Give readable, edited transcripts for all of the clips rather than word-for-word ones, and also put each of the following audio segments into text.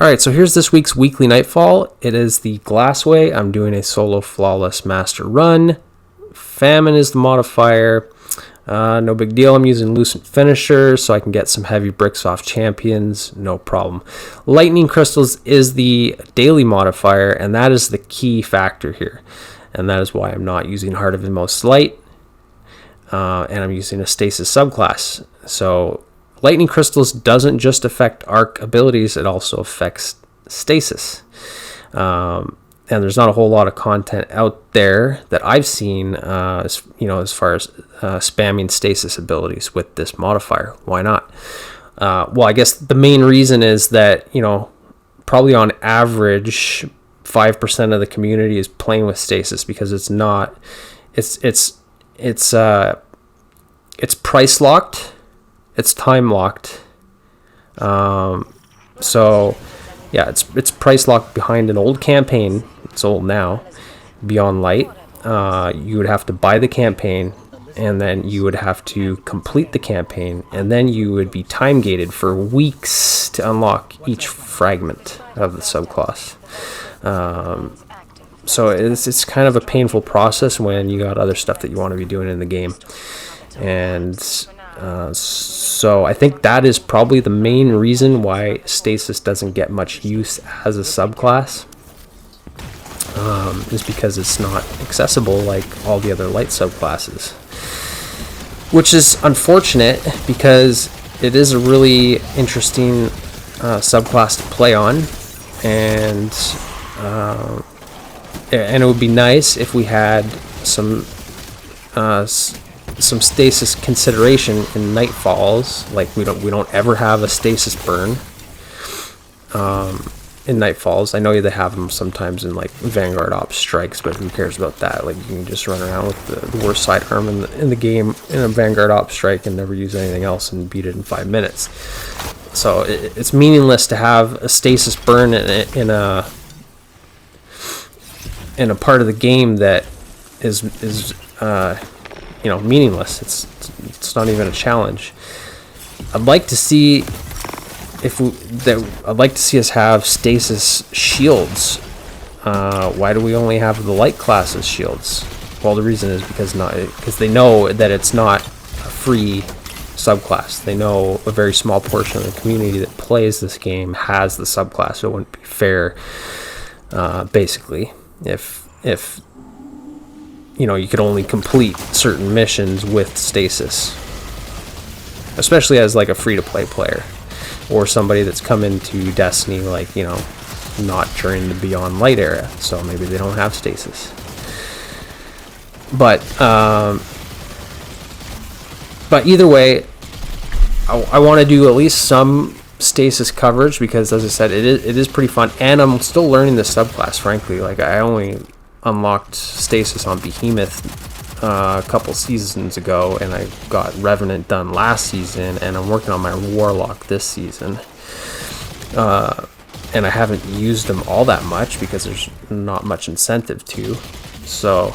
Alright, so here's this week's weekly Nightfall. It is the Glassway. I'm doing a solo flawless master run. Famine is the modifier. No big deal. I'm using Lucent Finisher so I can get some heavy bricks off champions. No problem. Lightning Crystals is the daily modifier, and that is the key factor here. And that is why I'm not using Heart of Inmost Light. And I'm using a Stasis subclass. So Lightning Crystals doesn't just affect arc abilities, it also affects Stasis. And there's not a whole lot of content out there that I've seen, as far as spamming Stasis abilities with this modifier. Why not? Well, I guess the main reason is that, probably on average, 5% of the community is playing with Stasis because it's price locked. It's time locked. So yeah, it's price locked behind an old campaign. It's old now. Beyond Light. You would have to buy the campaign, and then you would have to complete the campaign, and then you would be time gated for weeks to unlock each fragment of the subclass. So it's kind of a painful process when you got other stuff that you want to be doing in the game. And so I think that is probably the main reason why Stasis doesn't get much use as a subclass, is because it's not accessible like all the other light subclasses, which is unfortunate because it is a really interesting subclass to play on, and it would be nice if we had some Stasis consideration in Nightfalls. Like we don't ever have a Stasis burn in Nightfalls. I know they have them sometimes in like Vanguard Ops strikes, but who cares about that? Like you can just run around with the worst sidearm in the game in a Vanguard Ops strike and never use anything else and beat it in 5 minutes. So it's meaningless to have a Stasis burn in a part of the game that is meaningless. It's not even a challenge. I'd like to see I'd like to see us have Stasis shields. Why do we only have the light classes shields? Well, the reason is because they know that it's not a free subclass. They know a very small portion of the community that plays this game has the subclass. So it wouldn't be fair, basically, if you could only complete certain missions with Stasis, especially as like a free-to-play player or somebody that's come into Destiny not during the Beyond Light era, so maybe they don't have Stasis. But either way, I want to do at least some Stasis coverage because, as I said, it is pretty fun, and I'm still learning the subclass, frankly. Like I only unlocked Stasis on Behemoth a couple seasons ago, and I got Revenant done last season, and I'm working on my Warlock this season, and I haven't used them all that much because there's not much incentive to. So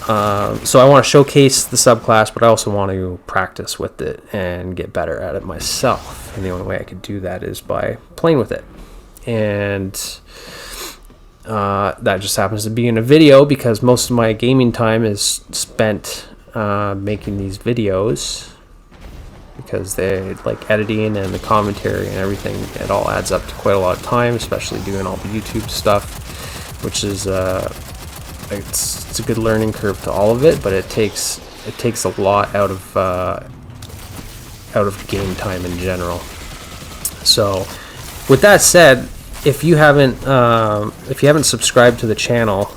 I want to showcase the subclass, but I also want to practice with it and get better at it myself, and the only way I could do that is by playing with it. And that just happens to be in a video because most of my gaming time is spent making these videos, because they like editing and the commentary and everything. It all adds up to quite a lot of time, especially doing all the YouTube stuff, which is it's a good learning curve to all of it, but it takes a lot out of game time in general. So with that said, if you haven't subscribed to the channel,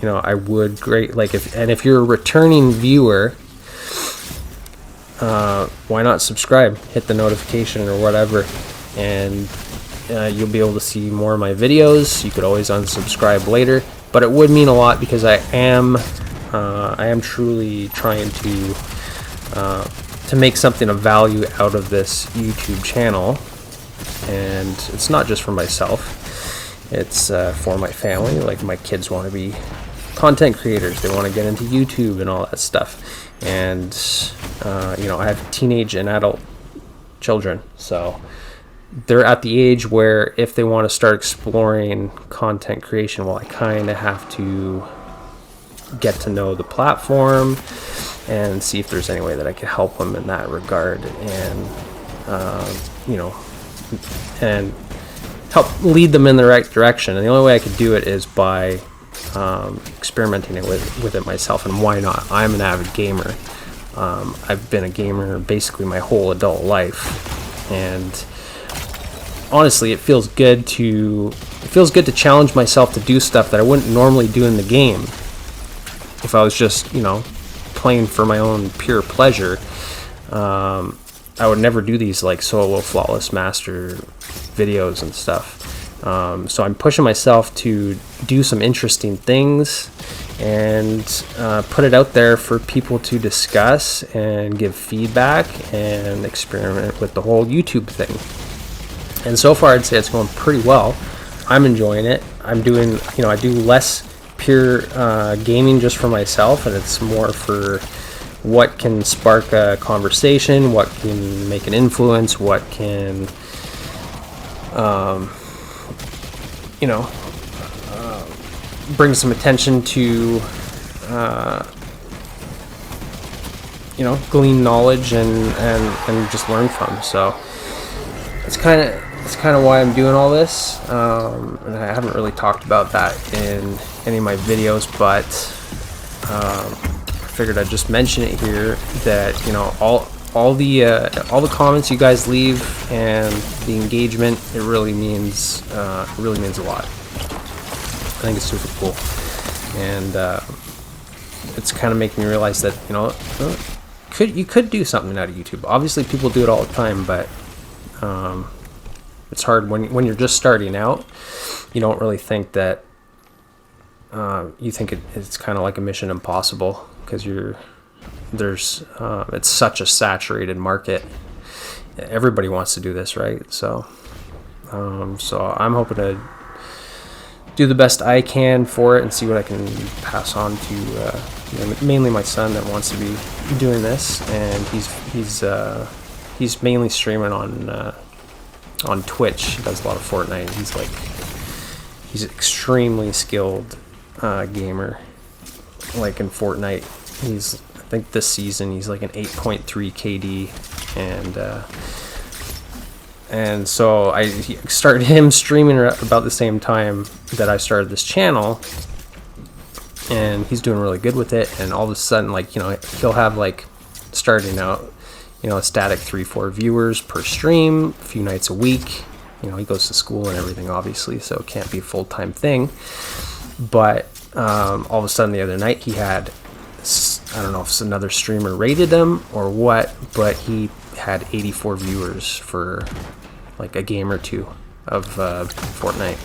I would if you're a returning viewer, why not subscribe? Hit the notification or whatever, and you'll be able to see more of my videos. You could always unsubscribe later, but it would mean a lot because I am truly trying to make something of value out of this YouTube channel. And it's not just for myself, it's for my family. Like my kids want to be content creators, they want to get into YouTube and all that stuff, and I have teenage and adult children, so they're at the age where if they want to start exploring content creation, well, I kind of have to get to know the platform and see if there's any way that I can help them in that regard, and you know, and help lead them in the right direction. And the only way I could do it is by experimenting with it myself. And why not? I'm an avid gamer. I've been a gamer basically my whole adult life, and honestly, it feels good to challenge myself to do stuff that I wouldn't normally do in the game if I was just, you know, playing for my own pure pleasure. I would never do these like solo flawless master videos and stuff. So I'm pushing myself to do some interesting things and put it out there for people to discuss and give feedback and experiment with the whole YouTube thing. And so far, I'd say it's going pretty well. I'm enjoying it. I'm doing, you know, I do less pure gaming just for myself, and it's more for what can spark a conversation, what can make an influence, what can, you know, bring some attention to, you know, glean knowledge and just learn from. So it's kind of why I'm doing all this, and I haven't really talked about that in any of my videos, but I figured I'd just mention it here, that, you know, all the comments you guys leave and the engagement, it really means a lot. I think it's super cool, and it's kind of making me realize that, you know, you could do something out of YouTube. Obviously, people do it all the time, but it's hard when you're just starting out. You don't really think that. You think it's kind of like a mission impossible, because it's such a saturated market. Everybody wants to do this, right? So I'm hoping to do the best I can for it and see what I can pass on to you know, mainly my son that wants to be doing this, and he's mainly streaming on Twitch. He does a lot of Fortnite. He's extremely skilled gamer. Like in Fortnite, I think this season he's like an 8.3 KD, and so I started him streaming about the same time that I started this channel, and he's doing really good with it. And all of a sudden, like, you know, he'll have, like, starting out, you know, a static 3-4 viewers per stream, a few nights a week. You know, he goes to school and everything, obviously, so it can't be a full-time thing. But all of a sudden the other night he had, I don't know if another streamer rated him or what, but he had 84 viewers for like a game or two of Fortnite,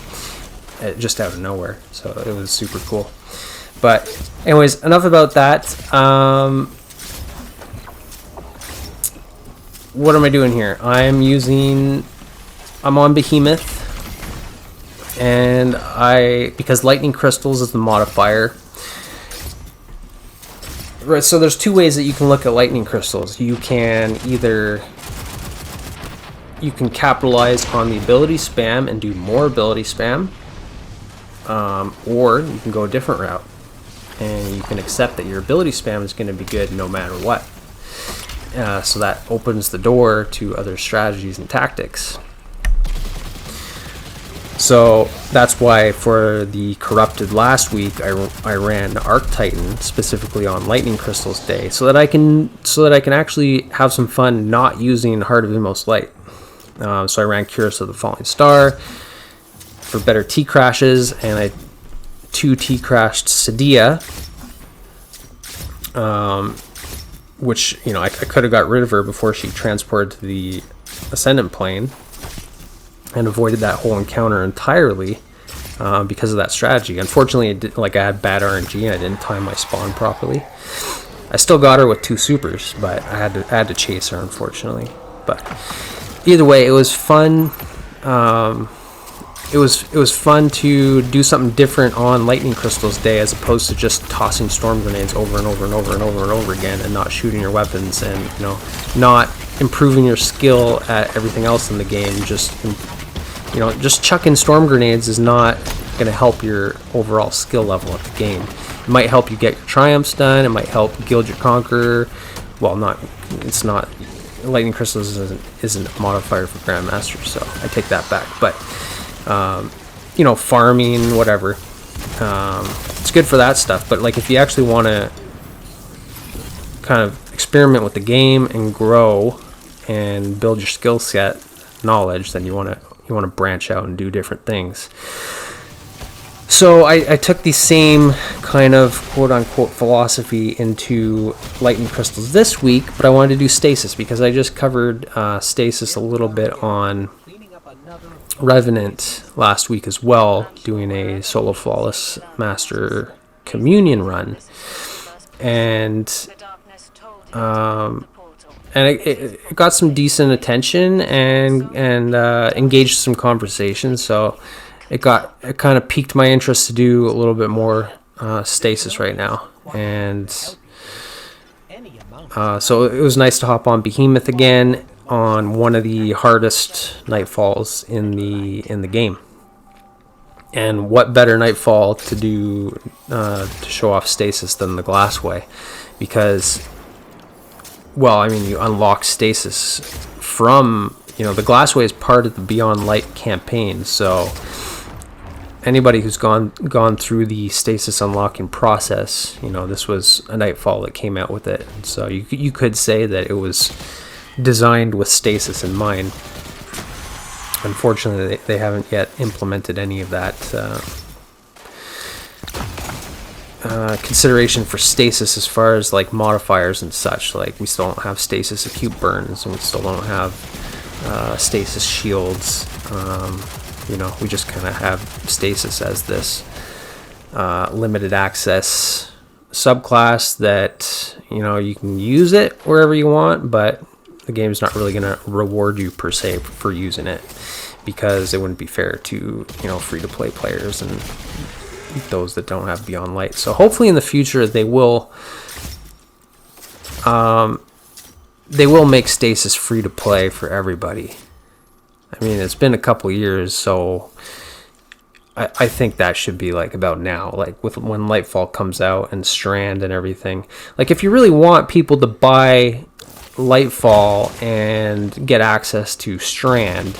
just out of nowhere. So it was super cool. But anyways, enough about that. What am I doing here? I'm on Behemoth, and because lightning crystals is the modifier. Right, so there's two ways that you can look at lightning crystals. You can capitalize on the ability spam and do more ability spam, or you can go a different route, and you can accept that your ability spam is going to be good no matter what. So that opens the door to other strategies and tactics. So that's why for the Corrupted last week, I ran Arc Titan specifically on Lightning Crystals Day, so that I can actually have some fun not using Heart of Inmost Light. So I ran Curse of the Falling Star for better T crashes, and I 2 T crashed Sadia, which, you know, I could have got rid of her before she transported to the Ascendant Plane, and avoided that whole encounter entirely because of that strategy. Unfortunately, I had bad RNG and I didn't time my spawn properly. I still got her with 2 supers, but I had to chase her, unfortunately. But either way, it was fun. It was fun to do something different on Lightning Crystals Day, as opposed to just tossing storm grenades over and over and over and over and over again and not shooting your weapons, and, you know, not improving your skill at everything else in the game. Just, you know, just chucking storm grenades is not going to help your overall skill level of the game. It might help you get your triumphs done. It might help gild your conqueror. Well, it's not. Lightning crystals isn't a modifier for Grandmaster, so I take that back. But you know, farming, whatever, it's good for that stuff. But like, if you actually want to kind of experiment with the game and grow and build your skill set knowledge, then you want to branch out and do different things. So I took the same kind of quote-unquote philosophy into Lightning Crystals this week, but I wanted to do Stasis because I just covered Stasis a little bit on Revenant last week as well, doing a solo flawless master communion run, and it got some decent attention and engaged some conversations. So it kind of piqued my interest to do a little bit more Stasis right now, and so it was nice to hop on Behemoth again on one of the hardest Nightfalls in the game. And what better Nightfall to do to show off Stasis than the Glassway? Because, well, I mean, you unlock Stasis from, you know, the Glassway is part of the Beyond Light campaign, so anybody who's gone through the Stasis unlocking process, you know, this was a Nightfall that came out with it. So you could say that it was designed with Stasis in mind. Unfortunately, they haven't yet implemented any of that consideration for Stasis as far as like modifiers and such. Like, we still don't have Stasis Acute burns, and we still don't have Stasis shields. You know, we just kind of have Stasis as this limited access subclass that, you know, you can use it wherever you want, but the game's not really going to reward you per se for using it, because it wouldn't be fair to, you know, free-to-play players and those that don't have Beyond Light. So hopefully in the future they will make Stasis free-to-play for everybody. I mean, it's been a couple years, so I think that should be like about now, like with when Lightfall comes out and Strand and everything. Like, if you really want people to buy Lightfall and get access to Strand,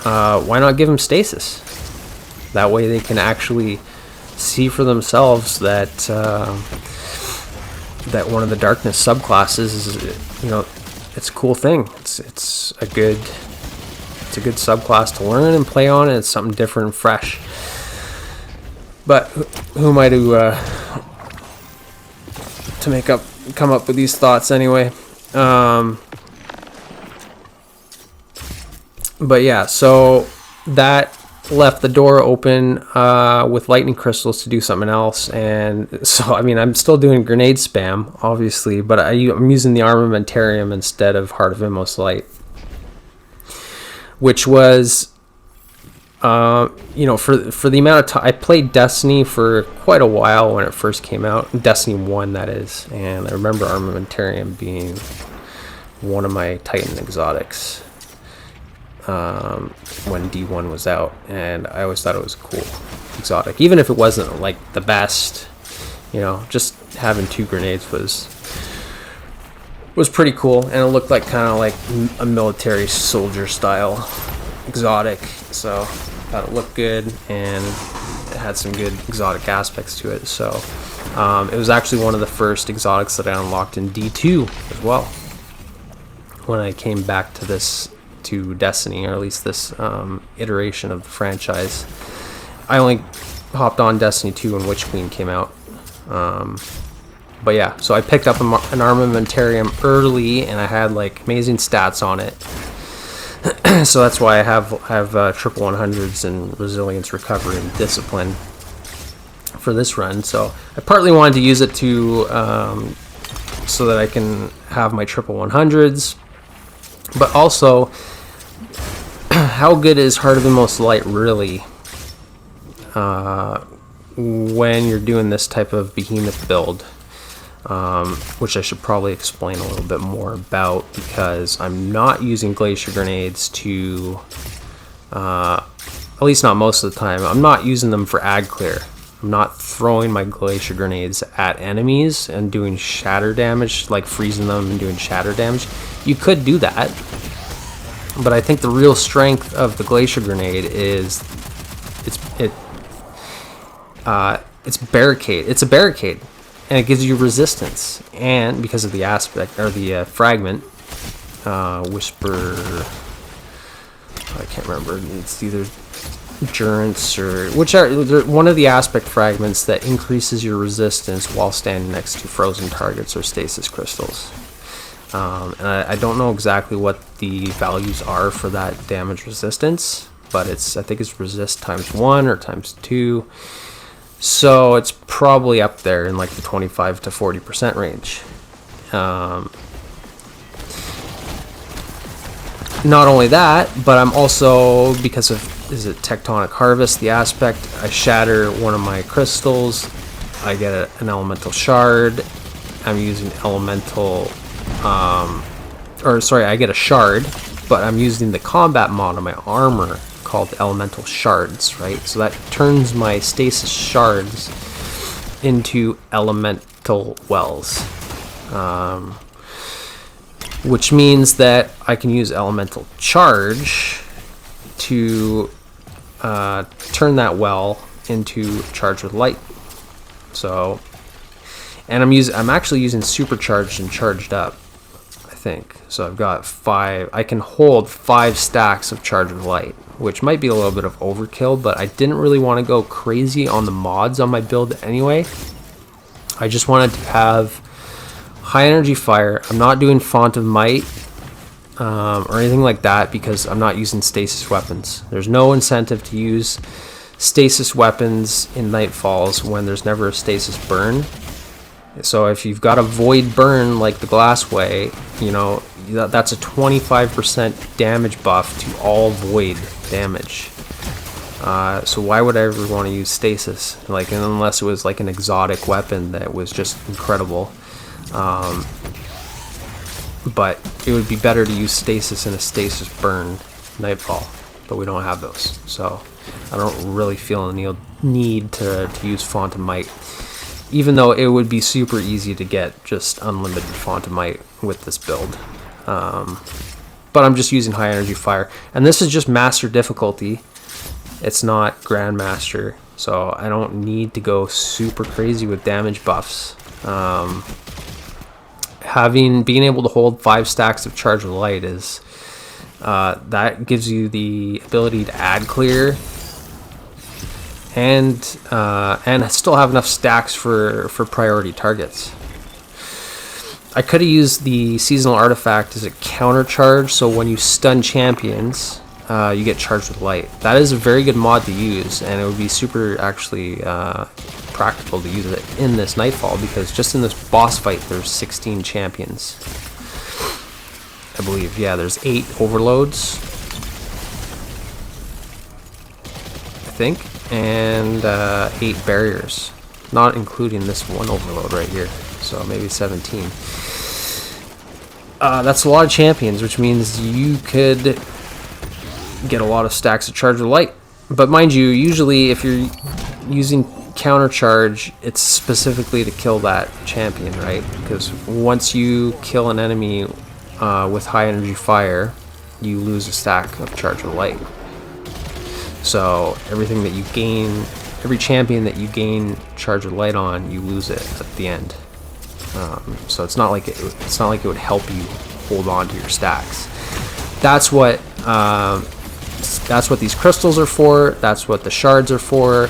why not give them Stasis? That way they can actually see for themselves that that one of the darkness subclasses is, you know, it's a cool thing. It's a good subclass to learn and play on, and it's something different and fresh. But who am I to come up with these thoughts anyway? But yeah, so that left the door open with lightning crystals to do something else. And so, I mean, I'm still doing grenade spam, obviously, but I'm using the Armamentarium instead of Heart of Inmost Light, which was, you know, for the amount of time I played Destiny for quite a while when it first came out, Destiny 1 that is, and I remember Armamentarium being one of my Titan exotics when D1 was out, and I always thought it was a cool exotic, even if it wasn't like the best. You know, just having 2 grenades was pretty cool, and it looked like kind of like a military soldier style exotic, so I thought it looked good and it had some good exotic aspects to it. So it was actually one of the first exotics that I unlocked in D2 as well when I came back to Destiny, or at least this iteration of the franchise. I only hopped on Destiny 2 when Witch Queen came out. But yeah, so I picked up an Armamentarium early, and I had like amazing stats on it. So that's why I have triple 100s and resilience, recovery, and discipline for this run. So I partly wanted to use it to so that I can have my triple 100s, but also, how good is Heart of Inmost Light really when you're doing this type of Behemoth build? which I should probably explain a little bit more about, because I'm not using glacier grenades to, at least not most of the time, I'm not using them for ad clear. I'm not throwing my glacier grenades at enemies and doing shatter damage, like freezing them and doing shatter damage. You could do that, but I think the real strength of the glacier grenade is it's barricade. It's a barricade, and it gives you resistance, and because of the aspect or the fragment, whisper. I can't remember. It's either endurance or one of the aspect fragments that increases your resistance while standing next to frozen targets or stasis crystals. And I don't know exactly what the values are for that damage resistance, but I think it's resist ×1 or ×2. So it's probably up there in like the 25 to 40% range. Not only that, but I'm also, because of, is it Tectonic Harvest, the aspect, I shatter one of my crystals, I get an elemental shard. I'm using elemental, I get a shard, but I'm using the combat mod on my armor called elemental shards, right? So that turns my stasis shards into elemental wells, which means that I can use elemental charge to turn that well into charged with light. So, and I'm actually using supercharged and charged up, I think. So I've got 5. I can hold 5 stacks of charged with light, which might be a little bit of overkill, but I didn't really want to go crazy on the mods on my build anyway. I just wanted to have high energy fire. I'm not doing Font of Might or anything like that, because I'm not using stasis weapons. There's no incentive to use stasis weapons in Nightfalls when there's never a stasis burn. So if you've got a void burn like the Glassway, you know, that's a 25% damage buff to all void damage. So why would I ever want to use stasis? Like, unless it was like an exotic weapon that was just incredible. But it would be better to use stasis in a stasis burn Nightfall, but we don't have those, so I don't really feel the need to use Font of Might, even though it would be super easy to get just unlimited Font of Might with this build. But I'm just using high energy fire, and this is just master difficulty. It's not Grandmaster, so I don't need to go super crazy with damage buffs. Being able to hold 5 stacks of charged with light is that gives you the ability to ad clear and still have enough stacks for priority targets. I could have used the seasonal artifact as a counter charge, so when you stun champions, you get charged with light. That is a very good mod to use, and it would be super actually practical to use it in this Nightfall, because just in this boss fight there's 16 champions, I believe. Yeah, there's 8 overloads, I think, and 8 barriers, not including this one overload right here, so maybe 17. That's a lot of champions, which means you could get a lot of stacks of charged with light. But mind you, usually if you're using counter charge, it's specifically to kill that champion, right? Because once you kill an enemy with high energy fire, you lose a stack of charged with light. So everything that you gain, every champion that you gain charged with light on, you lose it at the end. So it's not like it would help you hold on to your stacks. That's what these crystals are for. That's what the shards are for.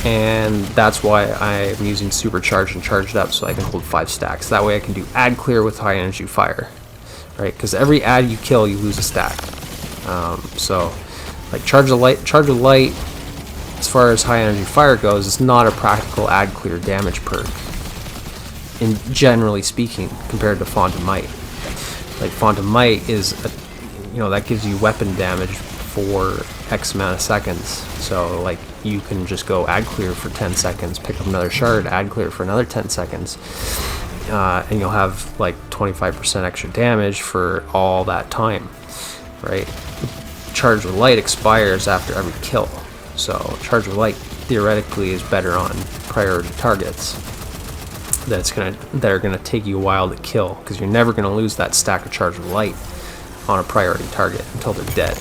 And that's why I'm using supercharged and charged up, so I can hold 5 stacks. That way I can do ad clear with high energy fire, right? Because every ad you kill, you lose a stack. So, like charge with light, as far as high energy fire goes, it's not a practical ad clear damage perk, in generally speaking, compared to Font of Might. Like Font of Might is, that gives you weapon damage for X amount of seconds. So like you can just go ad clear for 10 seconds, pick up another shard, ad clear for another 10 seconds. and you'll have like 25% extra damage for all that time, right? Charge with Light expires after every kill, so Charge with Light theoretically is better on priority targets that are gonna take you a while to kill, because you're never gonna lose that stack of Charge with Light on a priority target until they're dead.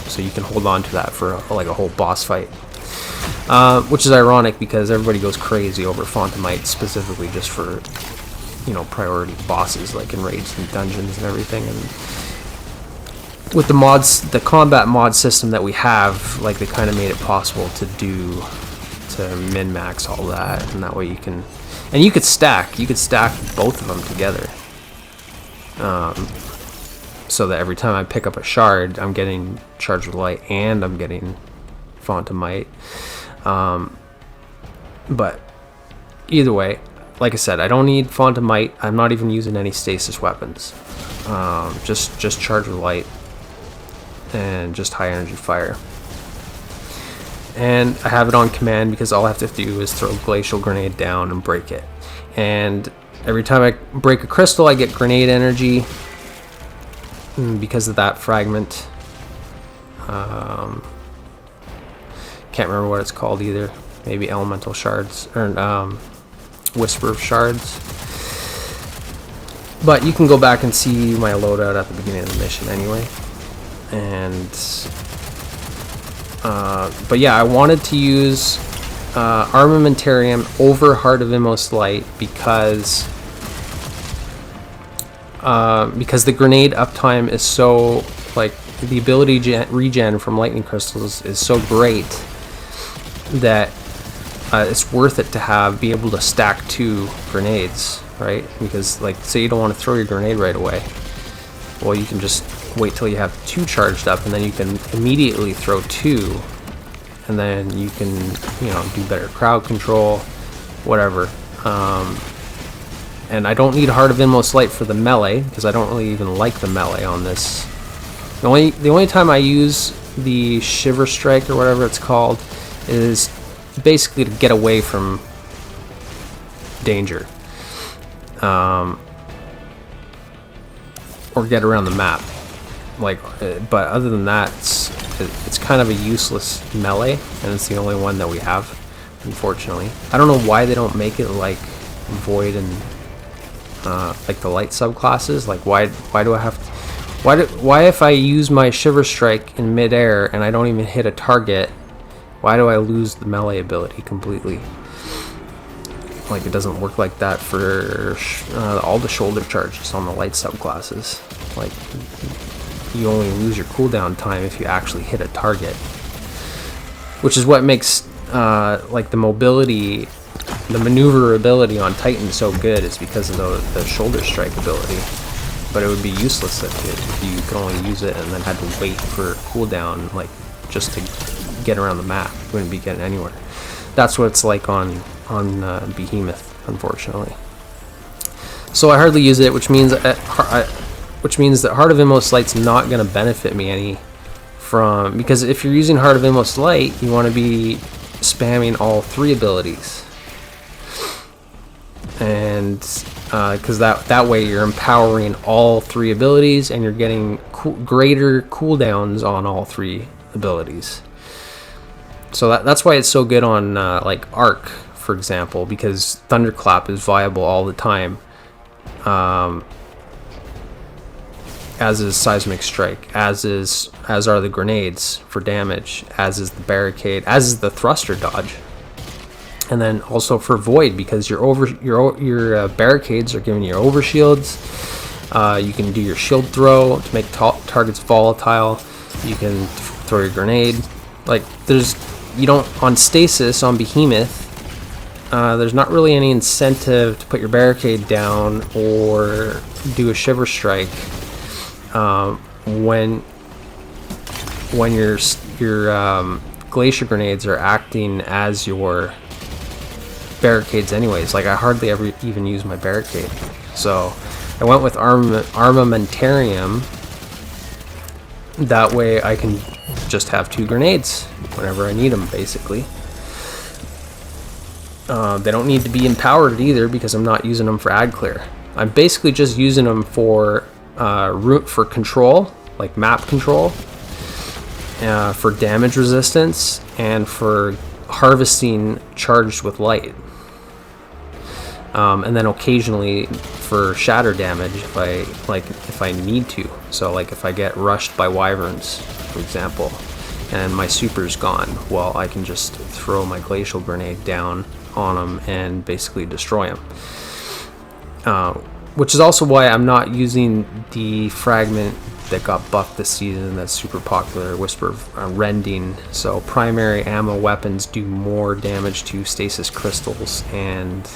So you can hold on to that for like a whole boss fight, which is ironic because everybody goes crazy over Fontamite specifically just for, you know, priority bosses like in raids and dungeons and everything. And with the mods, the combat mod system that we have, like, they kind of made it possible to min-max all that, and that way you can, and you could stack both of them together, so that every time I pick up a shard, I'm getting Charged with Light and I'm getting Fontamite. But either way, like I said, I don't need Fontamite. I'm not even using any stasis weapons. Just Charged with Light and just high energy fire. And I have it on command because all I have to do is throw Glacial Grenade down and break it. And every time I break a crystal, I get grenade energy because of that fragment. Can't remember what it's called either. Maybe Elemental Shards, or Whisper of Shards. But you can go back and see my loadout at the beginning of the mission anyway. And but yeah, I wanted to use Armamentarium over Heart of Inmost Light because the grenade uptime is so, like, the ability regen from lightning crystals is so great that it's worth it to be able to stack 2 grenades, right? Because, like, say you don't want to throw your grenade right away, well, you can just wait till you have 2 charged up, and then you can immediately throw 2, and then you can, you know, do better crowd control, whatever. And I don't need Heart of Inmost Light for the melee, because I don't really even like the melee on this. The only time I use the Shiver Strike, or whatever it's called, is basically to get away from danger. Or get around the map. Like, but other than that, it's kind of a useless melee, and it's the only one that we have, unfortunately. I don't know why they don't make it like Void and like the light subclasses. Like, why do I have to, why if I use my Shiver Strike in midair and I don't even hit a target, why do I lose the melee ability completely? Like, it doesn't work like that for all the shoulder charges on the light subclasses. Like, you only lose your cooldown time if you actually hit a target, which is what makes like the mobility, the maneuverability on Titan so good, is because of the shoulder strike ability. But it would be useless if you could only use it and then had to wait for cooldown, like, just to get around the map. You wouldn't be getting anywhere. That's what it's like on Behemoth, unfortunately. So I hardly use it, which means that Heart of Inmost Light's not going to benefit me any from, because if you're using Heart of Inmost Light, you want to be spamming all 3 abilities, and because that way you're empowering all 3 abilities and you're getting greater cooldowns on all 3 abilities. So that's why it's so good on like Arc, for example, because Thunderclap is viable all the time, as is Seismic Strike, as are the grenades for damage, as is the barricade, as is the thruster dodge, and then also for Void, because your barricades are giving you overshields. You can do your shield throw to make targets volatile. You can throw your grenade. Like, you don't, on Stasis, on Behemoth, there's not really any incentive to put your barricade down or do a Shiver Strike when your Glacial grenades are acting as your barricades anyways. Like, I hardly ever even use my barricade. So I went with Armamentarium. That way I can just have 2 grenades whenever I need them, basically. They don't need to be empowered either because I'm not using them for ad clear. I'm basically just using them for root for control, like map control, for damage resistance, and for harvesting charged with light. And then occasionally for shatter damage if I need to. So like if I get rushed by Wyverns, for example, and my super's gone, well, I can just throw my Glacial grenade down on them and basically destroy them. Which is also why I'm not using the fragment that got buffed this season that's super popular, Whisper of Rending. So primary ammo weapons do more damage to stasis crystals and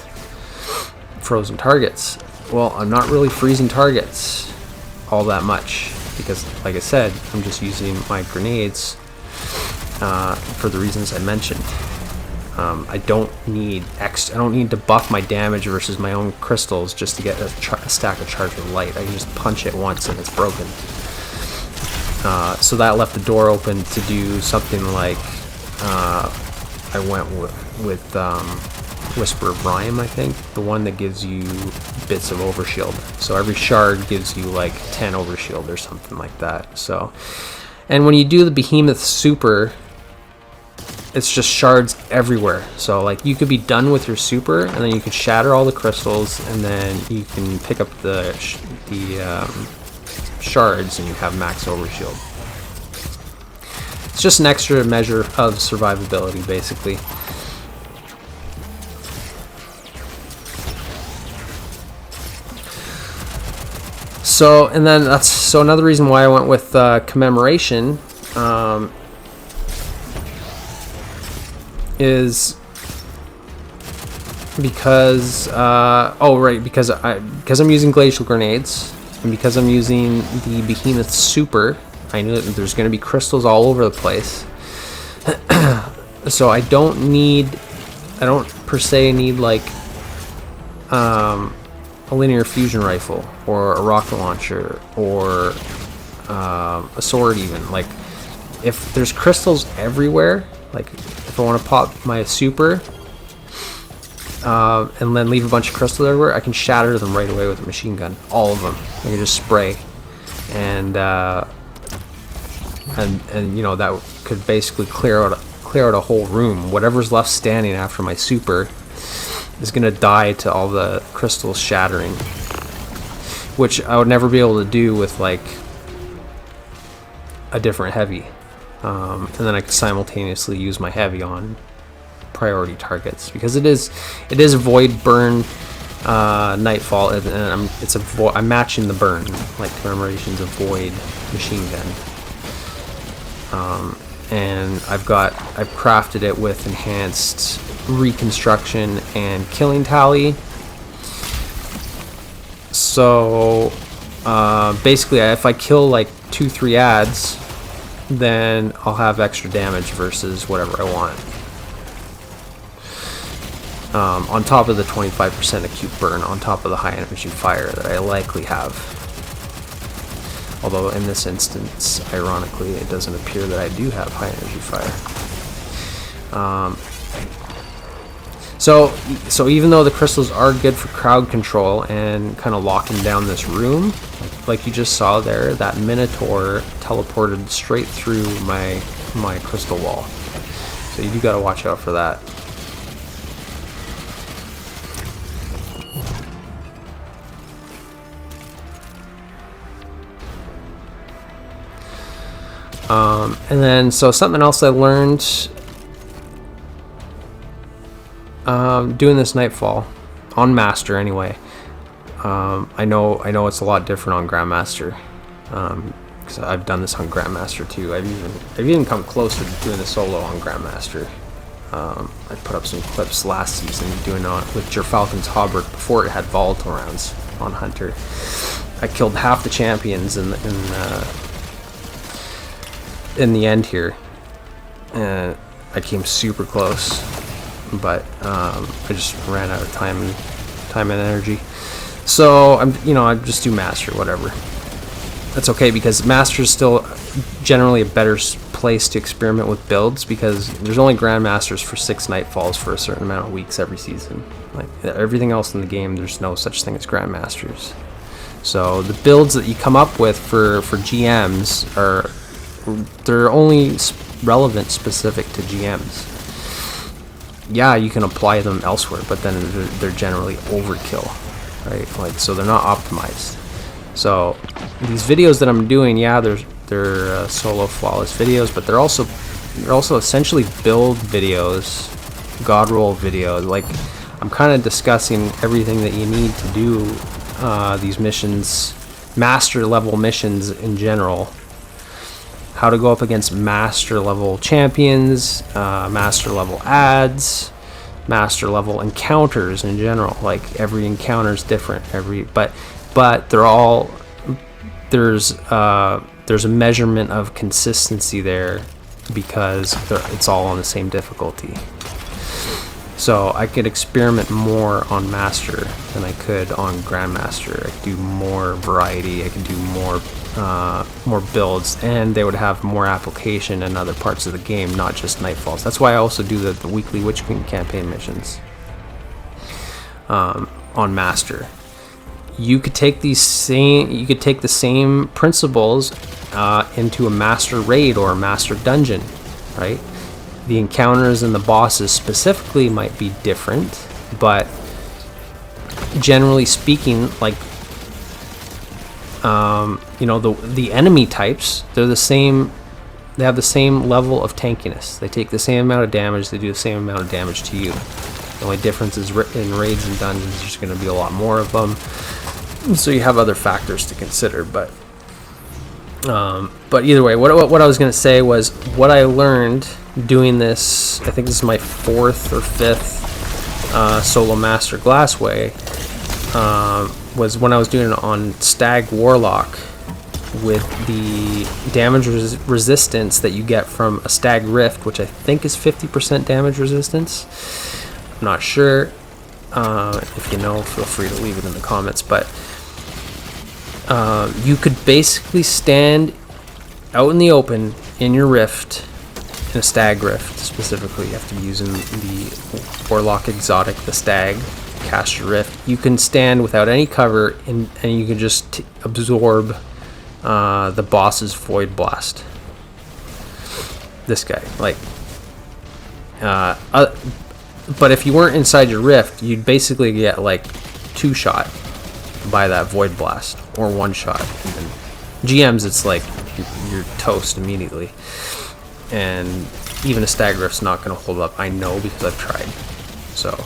frozen targets. Well, I'm not really freezing targets all that much because, like I said, I'm just using my grenades for the reasons I mentioned. I don't need to buff my damage versus my own crystals just to get a stack of charged with light. I can just punch it once and it's broken. So that left the door open to do something like I went with Whisper of Rime, I think, the one that gives you bits of Overshield. So every shard gives you like 10 Overshield or something like that. So, and when you do the Behemoth super, it's just shards everywhere. So like you could be done with your super, and then you could shatter all the crystals, and then you can pick up the shards, and you have max Overshield. It's just an extra measure of survivability, basically. So, and then that's another reason why I went with Commemoration is because because I'm using Glacial grenades, and because I'm using the Behemoth super, I knew that there's going to be crystals all over the place. So I don't per se need like a linear fusion rifle or a rocket launcher or a sword even. Like if there's crystals everywhere, like if I want to pop my super and then leave a bunch of crystals everywhere, I can shatter them right away with a machine gun. All of them. I can just spray, and you know, that could basically clear out a whole room. Whatever's left standing after my super is gonna die to all the crystals shattering, which I would never be able to do with like a different heavy. And then I can simultaneously use my heavy on priority targets, because it is a void burn Nightfall, and I'm matching the burn. Like Commemoration's a void machine gun, and I've crafted it with enhanced reconstruction and killing tally. So basically, if I kill like 2-3 ads, then I'll have extra damage versus whatever I want. On top of the 25% acute burn, on top of the high energy fire that I likely have. Although in this instance, ironically, it doesn't appear that I do have high energy fire. So even though the crystals are good for crowd control and kind of locking down this room, like you just saw there, that Minotaur teleported straight through my crystal wall. So you do got to watch out for that. And then, so something else I learned doing this Nightfall on Master anyway. I know it's a lot different on Grandmaster, because I've done this on Grandmaster too. I've even come close to doing the solo on Grandmaster. I put up some clips last season doing it with Gerfalcon's Hauberk before it had volatile rounds on Hunter. I killed half the champions in the end here, and I came super close, but I just ran out of time and energy. So I just do Master, whatever. that's okay, because Master is still generally a better place to experiment with builds, because there's only Grandmasters for 6 Nightfalls for a certain amount of weeks every season. Like everything else in the game, there's no such thing as Grandmasters. So the builds that you come up with for GMs they're only relevant specific to GMs. Yeah, you can apply them elsewhere, but then they're generally overkill, right? Like, so they're not optimized. So these videos that I'm doing, yeah, they're solo flawless videos, but they're also essentially build videos, god roll videos. Like, I'm kind of discussing everything that you need to do these missions, master level missions in general, how to go up against master level champions, master level ads, master level encounters in general. Like, every encounter is different, but they're all, there's a measurement of consistency there, because it's all on the same difficulty. So I could experiment more on Master than I could on Grandmaster. I could do more variety, I could do more builds, and they would have more application in other parts of the game, not just Nightfalls. That's why I also do the weekly Witch Queen campaign missions on Master. You could take the same principles into a Master raid or a Master dungeon, right? The encounters and the bosses specifically might be different, but generally speaking, like, you know, the enemy types, they're the same. They have the same level of tankiness. They take the same amount of damage. They do the same amount of damage to you. The only difference is in raids and dungeons, there's going to be a lot more of them. So you have other factors to consider, but either way, what I was going to say was, what I learned doing this, I think this is my 4th or 5th solo Master Glassway, was when I was doing it on Stag Warlock, with the damage resistance that you get from a Stag Rift, which I think is 50% damage resistance. I'm not sure. If you know, feel free to leave it in the comments, but you could basically stand out in the open in your Rift, in a Stag Rift specifically. You have to be using the Warlock exotic, the Stag, cast your Rift. You can stand without any cover, and you can just absorb the boss's Void Blast. This guy, like, but if you weren't inside your Rift, you'd basically get like 2-shot by that Void Blast, or 1-shot. Even GMs, it's like you're toast immediately, and even a Stag Rift's not going to hold up. I know, because I've tried. So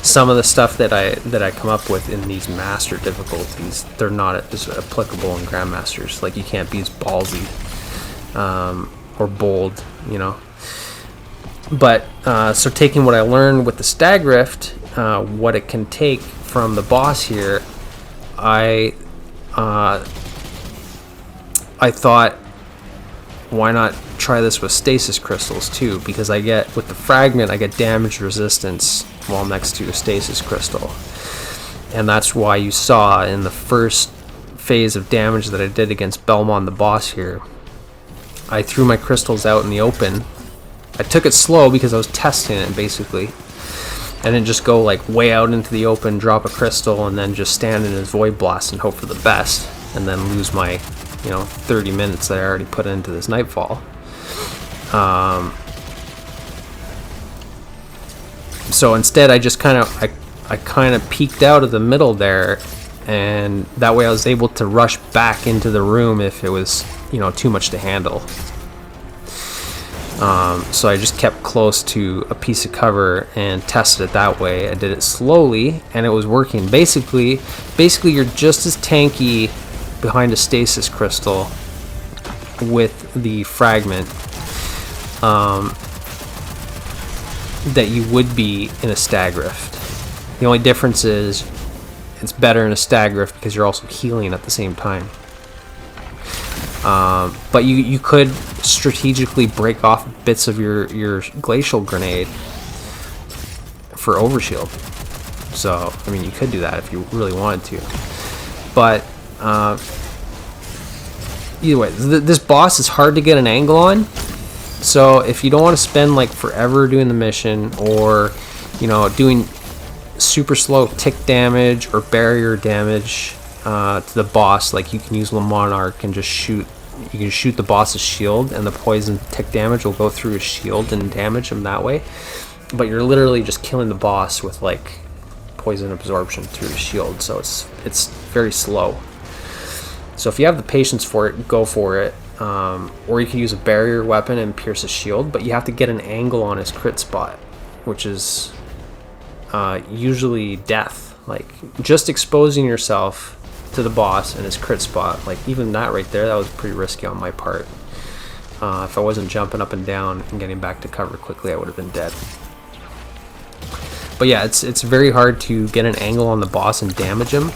some of the stuff that I come up with in these Master difficulties, they're not as applicable in Grandmasters. Like, you can't be as ballsy or bold, you know. But so taking what I learned with the Stag Rift, what it can take from the boss here, I thought, why not try this with stasis crystals too? Because I get, with the fragment, I get damage resistance while next to a stasis crystal, and that's why you saw in the first phase of damage that I did against Belmond, the boss here, I threw my crystals out in the open. I took it slow because I was testing it, basically. I didn't just go like way out into the open, drop a crystal, and then just stand in his Void Blast and hope for the best, and then lose my, 30 minutes that I already put into this Nightfall. So instead, I just kind of peeked out of the middle there, and that way I was able to rush back into the room if it was, too much to handle. So I just kept close to a piece of cover and tested it that way. I did it slowly, and it was working. Basically you're just as tanky behind a stasis crystal with the fragment that you would be in a Stag Rift. The only difference is it's better in a Stag Rift because you're also healing at the same time. But you could strategically break off bits of your Glacial grenade for Overshield. So, I mean, you could do that if you really wanted to. But either way, this boss is hard to get an angle on. So if you don't want to spend like forever doing the mission, or you know, doing super slow tick damage or barrier damage to the boss, like you can use Le Monarch and just shoot. You can shoot the boss's shield, and the poison tick damage will go through his shield and damage him that way. But you're literally just killing the boss with like poison absorption through his shield, so it's very slow. So if you have the patience for it, go for it. Or you can use a barrier weapon and pierce his shield, but you have to get an angle on his crit spot, which is usually death. Like just exposing yourself to the boss and his crit spot, like even that right there, that was pretty risky on my part. If I wasn't jumping up and down and getting back to cover quickly, I would have been dead. But yeah, it's very hard to get an angle on the boss and damage him.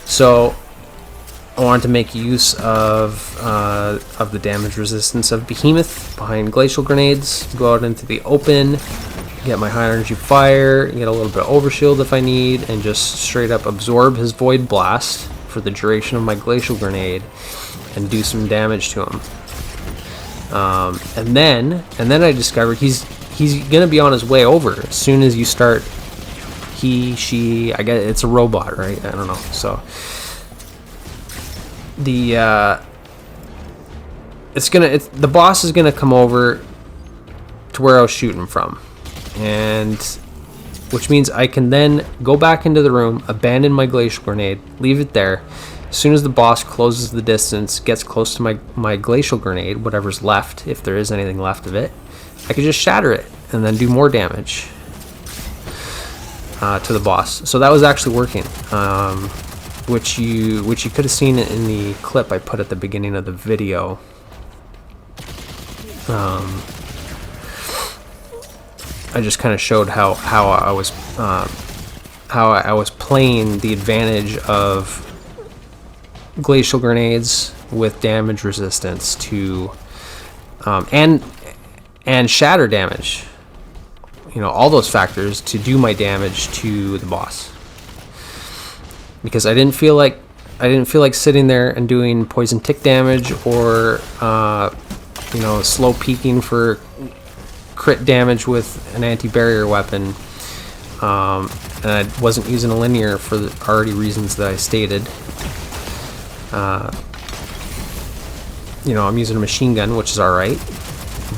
So I wanted to make use of the damage resistance of Behemoth behind Glacial Grenades, go out into the open, get my high energy fire, get a little bit of Overshield if I need, and just straight up absorb his Void Blast for the duration of my Glacial Grenade and do some damage to him. And then I discovered he's gonna be on his way over as soon as you start. She, I guess it's a robot, right? I don't know. So the boss is gonna come over to where I was shooting from, and which means I can then go back into the room, abandon my Glacial Grenade, leave it there. As soon as the boss closes the distance, gets close to my Glacial Grenade, whatever's left, if there is anything left of it, I could just shatter it and then do more damage to the boss. So that was actually working, which you could have seen in the clip I put at the beginning of the video. I just kind of showed how I was playing the advantage of Glacial Grenades with damage resistance to and shatter damage, you know, all those factors to do my damage to the boss, because I didn't feel like sitting there and doing poison tick damage, or you know, slow peeking for crit damage with an anti-barrier weapon, and I wasn't using a linear for the already reasons that I stated. You know, I'm using a machine gun, which is alright,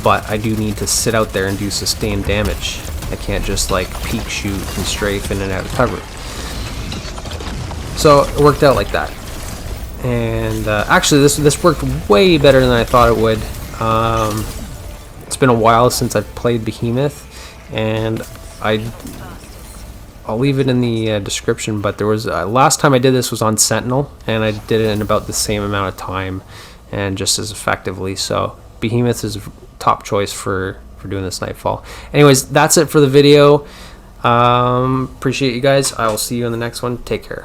but I do need to sit out there and do sustained damage. I can't just like peek, shoot, and strafe in and out of cover. So it worked out like that. And actually this worked way better than I thought it would. It's been a while since I've played Behemoth, and I'll leave it in the description, but there was last time I did this was on Sentinel, and I did it in about the same amount of time and just as effectively. So Behemoth is a top choice for doing this Nightfall. Anyways, that's it for the video. Appreciate you guys. I will see you in the next one. Take care.